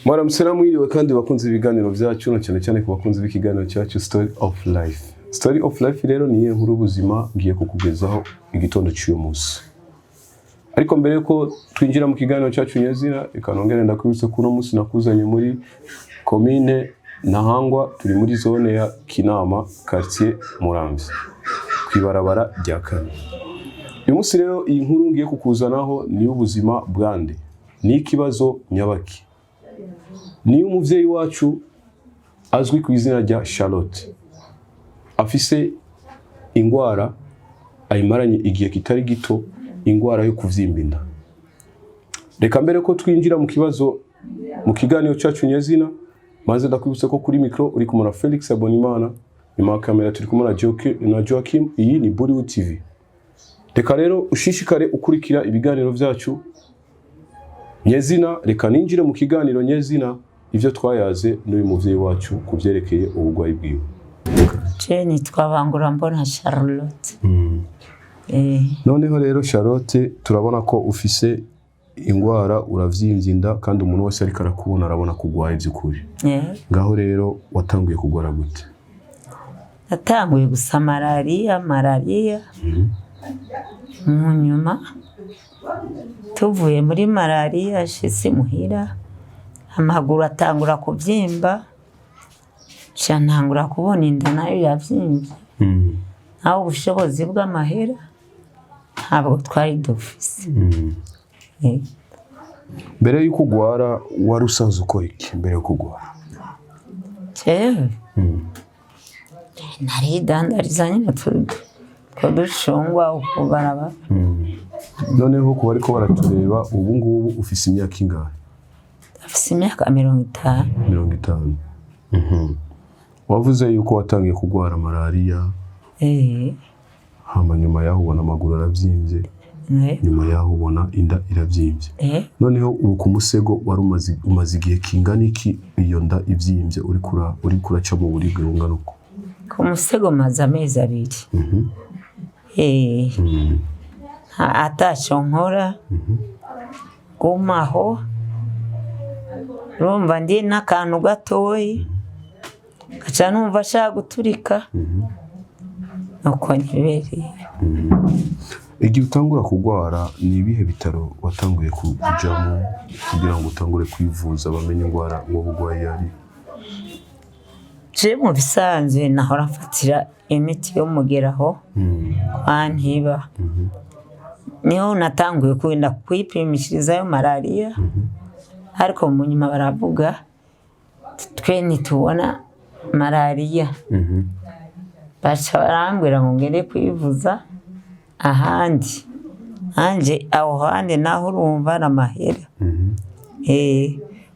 Mwaramsera mwiriwe kandi bakunze ibiganiro byacu no cyane ku bakunze b'ikiganiro cyacu Story of Life. Story of Life rero niye nkuru ubuzima ngiye kukugezaho igitondo cy'uyu munsi. Ariko mbere yuko twinjira mu kiganiro cyacu nyezina ikanongera ndakwibutse ko uno munsi nakuzanye muri commune Ntahangwa, turi muri zone ya Kinama, quartier Muramvya, kwibarabara rya kane. Uyu munsi rero iyi nkuru ngiye kukuzanaho ni ubuzima bwande, ni ikibazo nyabaki. Ni umuvyeyi wacu azwi ku izina rya Charlotte, afise ingwara ayimaranye igihe kitari gito, ingwara yo kuvyimbinda. Reka mbere ko twinjira mu kibazo mu kiganiro cyacu nyezina, maze ndakwibutse ko kuri micro uri kumara Felix Abonimana, nyuma ya kamera turi kumara na Joachim. Iyi ni Burwood TV. Reka rero ushishikare ukurikira ibiganiro byacu nyezina. Reka ninjire mu kiganiro nyezina ivyo twayaze n'uyu muvyeyi wacu kuvyerekeye ubugwayi bwiwe. Nitwa Bamburambona Charlotte. Noneho rero Charlotte, turabona ko ufise ingwara uravyimbye inda kandi umuntu wese ariko arakubona arabona kugwaye by'ukuri. Ngaho rero watanguye kugora gute? Natanguye gusa malaria. Munyuma tuvuye muri malaria shisi muhira, amaguru atangura kuvyimba, ntangura kubona inda nayo yavyimbye. Naho ubushobozi bw'amahera ntabwo twari dufise. Mbere yuko ugwara wari usanzwe ukora iki mbere yo kugwara? Nari dandariza nyine dushongwa ukubaraba. Noneho kuba ariko baratureba ubu ngubu ufise imyaka ingahe? Afise imyaka 50. 50. Wavuze yuko watangiye kugwara malaria. Hama nyuma yaho ubona amaguru aravyimbye. Nyuma yaho ubona inda iravyimbye. Noneho ubu ku musego wari umaze igihe kingana iki iyo nda ivyimbye uri kuraca mu buribwe bungana uko? Ku musego maze amezi 2. Ataco nkora, gumaho, rumva ndi n'akantu gatoyi, gaca numva ashaka guturika, nuko ntibereye. Igihe utangura kugwara ni ibihe bitaro watanguye kujamo kugira ngo utangure kwivuza bamenye ingwara uwo bugwayi ari? Mu bisanzwe nahora mfatira imiti yo mugeraho kwa Ntiba. Niho natanguye kwenda kwipimishiriza yo malaria, ariko mu nyuma baravuga twe nitubona malaria. Baca barambwira ngo ngende kwivuza ahandi. Anje aho handi naho urumva n'amahera.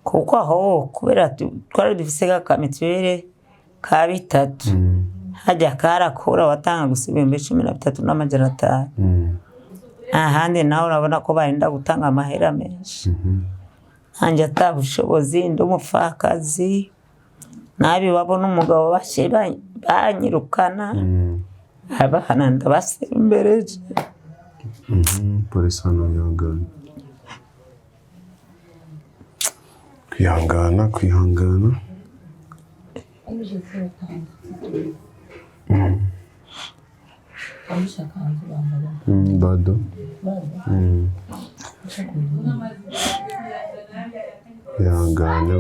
Kuko aho kubera twari dufise akamituwere ka 3, hajya karakora watanga gusibembe 13,500. Ahandi naho urabona ko barinda gutanga amahera menshi. Anje atabushobozi ndumufakazi, nabi babona umugabo bashira banyirukana, abana ndabasembereje. Polisano yangana. Kwihangana. Bado. Wihangane.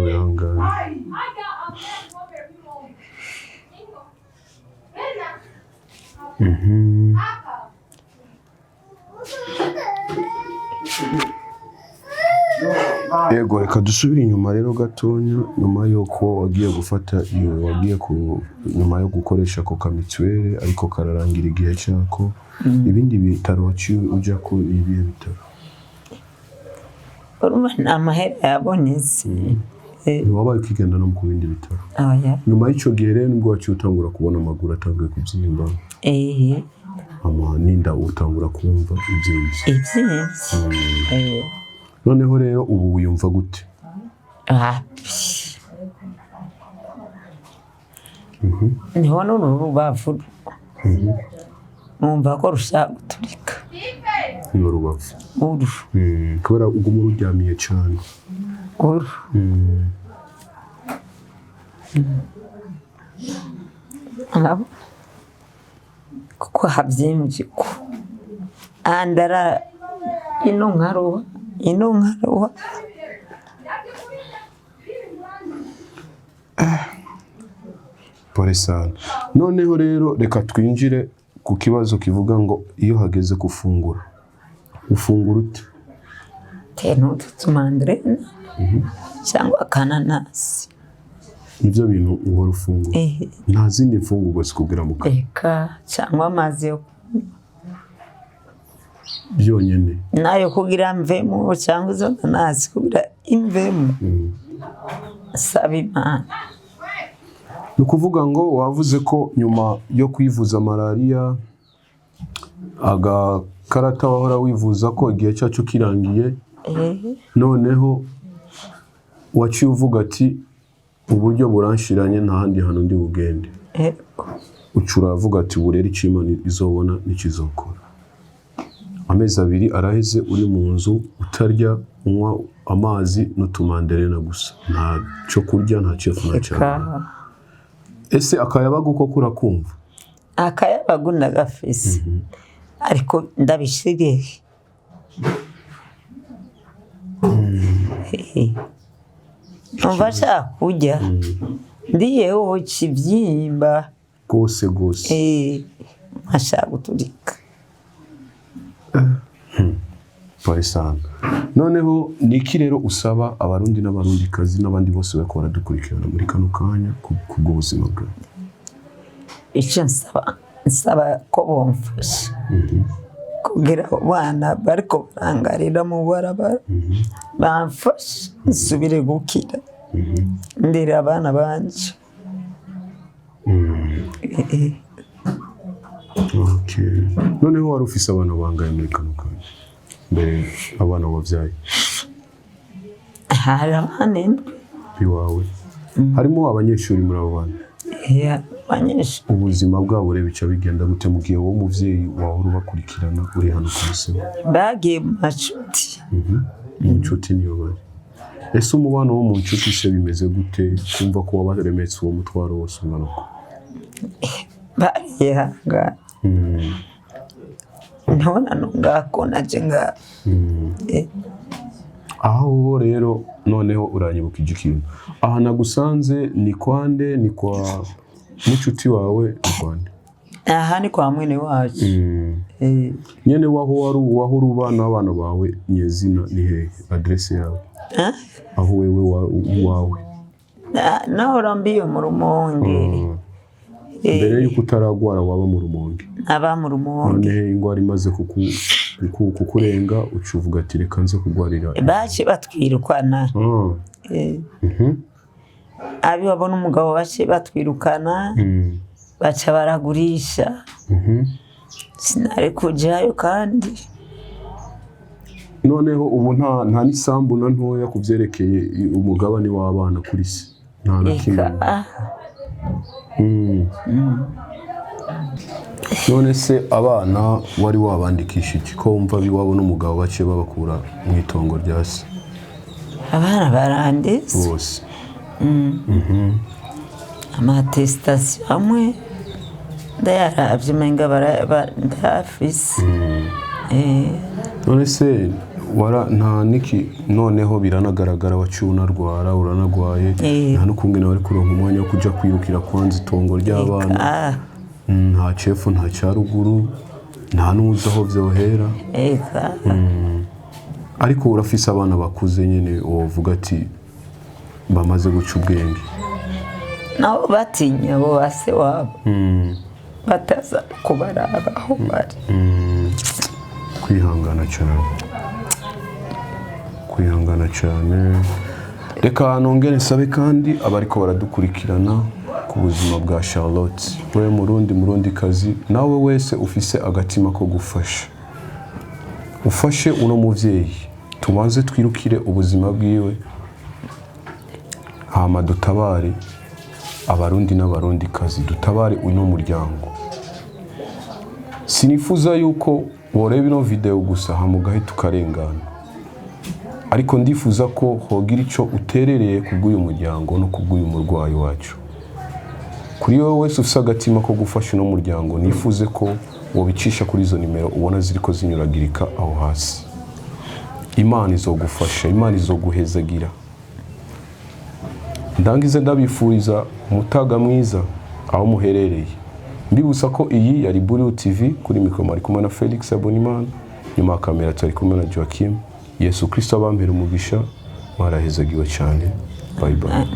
Yego, reka dusubire inyuma rero gatonya. Nyuma yuko wagiye gufata nyuma yo gukoresha ko kamituwere ariko kararangira igihe cyako, ibindi bitaro waciye uja ku ibihe bitaro? Urumva amahera yabonetse. Wabaye ukigenda no ku bindi bitaro? Nyuma y'icyo gihe rero nibwo waciye utangura kubona amaguru atangiye kubyimba? Ninda utangura kumva ibyinshi. Noneho rero ubu wiyumva gute? Niho n'urubavu. Numva ko rushaka guturika. N'urubavu. Kubera uguma uryamiye cyane. kuko habyimbye ko andara ino nkaruha pole sana. Noneho rero reka twinjire ku kibazo kivuga ngo iyo hageze gufungura ufungura ute? Tenutu tumandarena cyangwa akananasi. Nibyo bintu uhora ufungura? Nta zindi mfungurwa zikubwira mu kanwa? Eka cyangwa amazi yo byonyine nayo kugira mvemo cyangwa izo nanasi kugira imvemo. Saba Imana. Ni ukuvuga ngo wavuze ko nyuma yo kwivuza malaria agakarata wahora wivuza ko igihe cyacu kirangiye, noneho waciye uvuga ati uburyo buranshiranye nta handi hantu ndi bugende. Ucura avuga ati burera icyo Imana izobona n'ikizokora. Amezi 2 araheze uri mu nzu utarya, unywa amazi n'utumanderena gusa, nta cyo kurya, nta cyefu, nta cyangwa. Ese akayabaga uko kurakumva? Akayabaga ndagafise ariko ndabishiriye. Umva nshaka kurya ndiyeho kibyimba gose. Ashaka guturika. Pole sana. Noneho niki rero usaba abarundi n'abarundikazi n'abandi bose bako baradukurikirana muri kano kanya kubwo buzima bwawe? Icyo nsaba ko bomfasha kugira abana bariko barangarira mu barabara bamfasha nsubire gukira ndera abana banje. Okay. Noneho wari ufise abana bangaye muri kano kanya mbere abana wabyaye? Hari abana biwawe? Harimo abanyeshuri muri abo bana? Abanyeshuri. Ubuzima bwabo rero bica bigenda gute mu gihe wowe umuvyeyi wahora ubakurikirana uri hano ku isi? Bagiye mu macuti. Mu nshuti niyo bari. Ese umubano wo mu nshuti se bimeze gute kumva ko wabaremetse uwo mutwaro wose ungana uko? Barihanga. Ntabona nungako naje nga. Aho rero noneho uranyibuka igikintu. Aha nagusanze ni kwande, ni kwa mucuti wawe, ni kwande? Aha ni kwa mwene wacu. Nyene waho ruba n'abana bawe nyezina ni he adresse yawe? Aho wewe wawe? Naho rambiyo mu Rumonge. Mbere yuko utaragwara waba mu Rumonge? Aba mu Rumonge. None ingwara imaze kukurenga ucuvuga ati reka nze kugwarira. Bace batwirukana. Abi babona umugabo bace batwirukana. Baca baragurisha. Sinari kujayo kandi. Noneho ubu nta n'isambu na ntoya kuvyerekeye umugabane w'abana kuri se? Nta nakimwe? None se abana wari wabandikisha iki ko wumva biwabo n'umugabo bace babakura mu itongo rya se? Abana baranditse bose. Amatestation amwe ndayaravye menga ndafise. None se nta niki noneho biranagaragara wacuna rwara uranagwaye nta n'ukungena bari kuronka umwanya wo kuja kwirukira kwanza itongo ry'abana? Nta chefu, nta cyaruguru, nta nuza aho vyohera? Ariko urafise abana bakuze nyene wovuga ati bamaze guca ubwenge? Nabo batinya bo base wabo bataza kubaraba aho bari. Kwihangana cyane. Reka nongere nsabe kandi abariko baradukurikirana ku buzima bwa Charlotte, we murundi kazi nawe wese ufise agatima ko gufasha, ufashe uno muvyeyi, tubanze twirukire ubuzima bwiwe, hama dutabare abarundi n'abarundi kazi, dutabare uno muryango. Sinifuza yuko woreba ino video gusa hamugahe tukarengana, ariko ndifuza ko hogira ico uterereye kubw'uyu muryango no kubw'uyu murwayi wacu. kuri wowe wese ufite agatima ko gufasha uno muryango nifuze ko wobicisha kuri izo nimero ubona ziriko zinyuragirika aho hasi. Imana izogufasha, Imana izoguhezagira. Ndangize ndabifuriza umutaga mwiza aho muherereye. Mbibutsa ko iyi yari Burwood TV, kuri mikoro mari kumwe na Felix Abonimana, nyuma ya kamera turi kumwe na Joachim. Yesu Kristo abampera umugisha, mwarahezagiwe cyane. Bye bye.